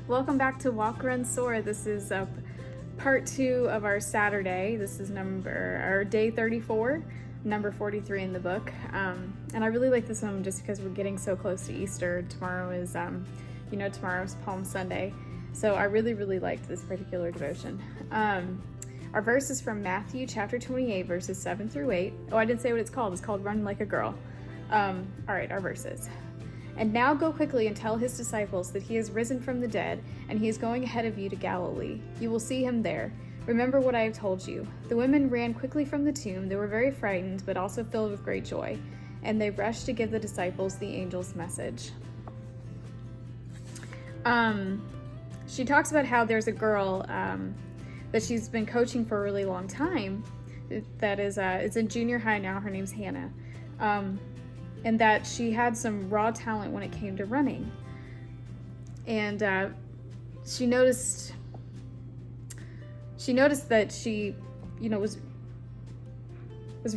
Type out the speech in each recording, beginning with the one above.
Welcome back to Walk, Run, Soar. This is part 2 of our Saturday. This is day 34, number 43 in the book. And I really like this one just because we're getting so close to Easter. Tomorrow is, tomorrow's Palm Sunday. So I really liked this particular devotion. Our verse is from Matthew chapter 28, verses 7 through 8. Oh, I didn't say what it's called. It's called Run Like a Girl. All right, our verses. And now go quickly and tell his disciples that he has risen from the dead, and he is going ahead of you to Galilee. You will see him there. Remember what I have told you. The women ran quickly from the tomb. They were very frightened, but also filled with great joy. And they rushed to give the disciples the angel's message. She talks about how there's a girl that she's been coaching for a really long time. That is in junior high now. Her name's Hannah. And that she had some raw talent when it came to running. And she noticed that she, was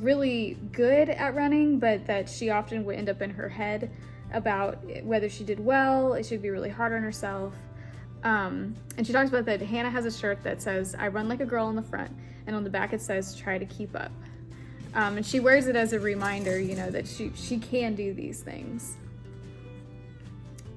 really good at running, but that she often would end up in her head about whether she did well. It should be really hard on herself. And she talks about that Hannah has a shirt that says, "I run like a girl" on the front, and on the back it says, "Try to keep up." And she wears it as a reminder, that she can do these things.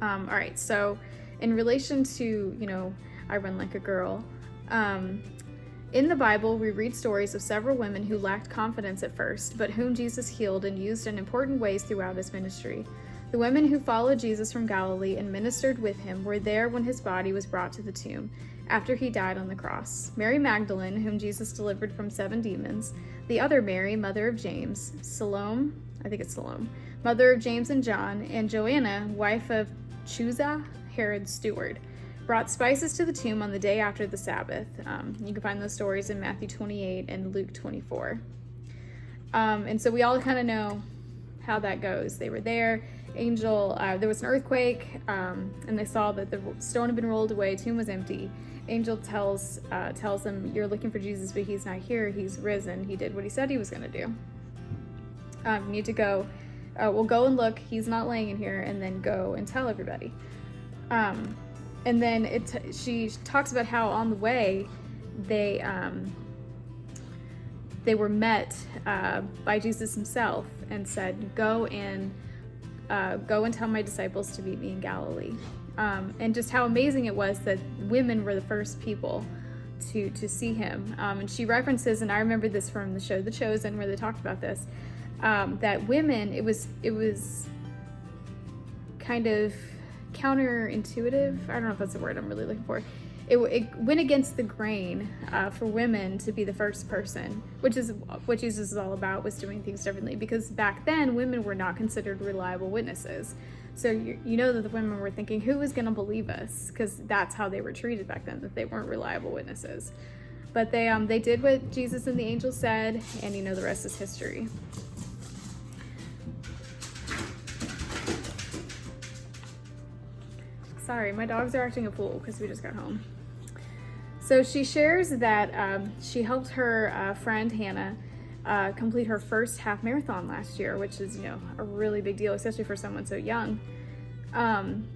All right, so in relation to, I run like a girl, in the Bible, we read stories of several women who lacked confidence at first, but whom Jesus healed and used in important ways throughout his ministry. The women who followed Jesus from Galilee and ministered with him were there when his body was brought to the tomb after he died on the cross. Mary Magdalene, whom Jesus delivered from 7 demons, the other Mary, mother of James, Salome, mother of James and John, and Joanna, wife of Chuza, Herod's steward, brought spices to the tomb on the day after the Sabbath. You can find those stories in Matthew 28 and Luke 24. And so we all kind of know how that goes. They were there. There was an earthquake, and they saw that the stone had been rolled away, tomb was empty. Angel tells them, "You're looking for Jesus, but he's not here. He's risen. He did what he said he was going to do. You need to go. We'll go and look. He's not laying in here, and then go and tell everybody." And then she talks about how on the way they were met by Jesus himself and said, "Go and tell my disciples to meet me in Galilee." And just how amazing it was that women were the first people to see him. And she references, and I remember this from the show The Chosen, where they talked about this, that women, it was kind of counterintuitive. I don't know if that's the word I'm really looking for. It went against the grain for women to be the first person, which is what Jesus is all about, was doing things differently, because back then women were not considered reliable witnesses. So you know that the women were thinking, who is going to believe us? Because that's how they were treated back then, that they weren't reliable witnesses. But they did what Jesus and the angel said, and the rest is history. Sorry, my dogs are acting a fool because we just got home. So she shares that she helped her friend Hannah complete her first half marathon last year, which is a really big deal, especially for someone so young. And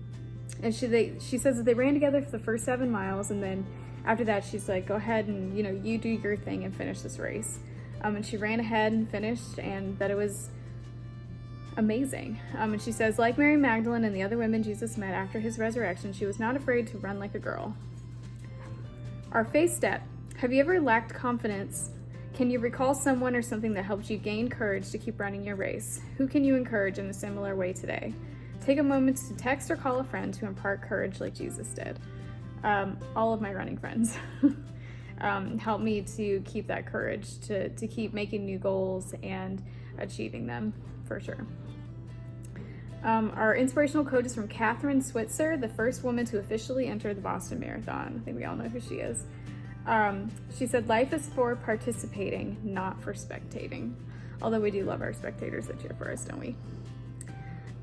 she says that they ran together for the first 7 miles, and then after that she's like, "Go ahead and you do your thing and finish this race." And she ran ahead and finished, and that it was amazing. And she says, like Mary Magdalene and the other women Jesus met after his resurrection, she was not afraid to run like a girl. Our faith step. Have you ever lacked confidence? Can you recall someone or something that helped you gain courage to keep running your race? Who can you encourage in a similar way today? Take a moment to text or call a friend to impart courage like Jesus did. All of my running friends help me to keep that courage, to keep making new goals and achieving them, for sure. Our inspirational quote is from Catherine Switzer, the first woman to officially enter the Boston Marathon. I think we all know who she is. She said, "Life is for participating, not for spectating." Although we do love our spectators that cheer for us, don't we?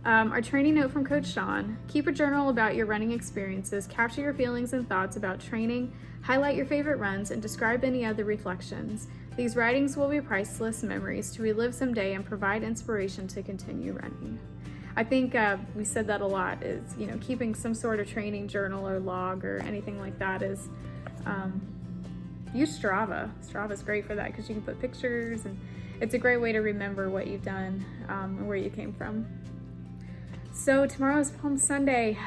Our training note from Coach Sean: keep a journal about your running experiences, capture your feelings and thoughts about training, highlight your favorite runs, and describe any other reflections. These writings will be priceless memories to relive someday and provide inspiration to continue running. I think we said that a lot, is, you know, keeping some sort of training journal or log or anything like that is, use Strava. Strava's great for that because you can put pictures, and it's a great way to remember what you've done and where you came from. So tomorrow's Palm Sunday.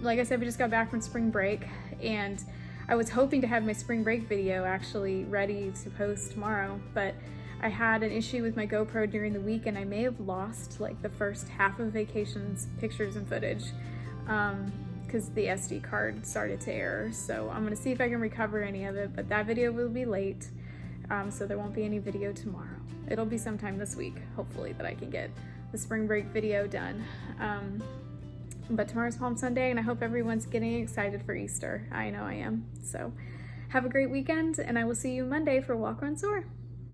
Like I said, we just got back from spring break, and I was hoping to have my spring break video actually ready to post tomorrow, but I had an issue with my GoPro during the week, and I may have lost like the first half of vacation's pictures and footage because the SD card started to error. So I'm gonna see if I can recover any of it, but that video will be late, so there won't be any video tomorrow. It'll be sometime this week, hopefully, that I can get the spring break video done. But tomorrow's Palm Sunday, and I hope everyone's getting excited for Easter. I know I am. So have a great weekend, and I will see you Monday for Walk, Run, Soar.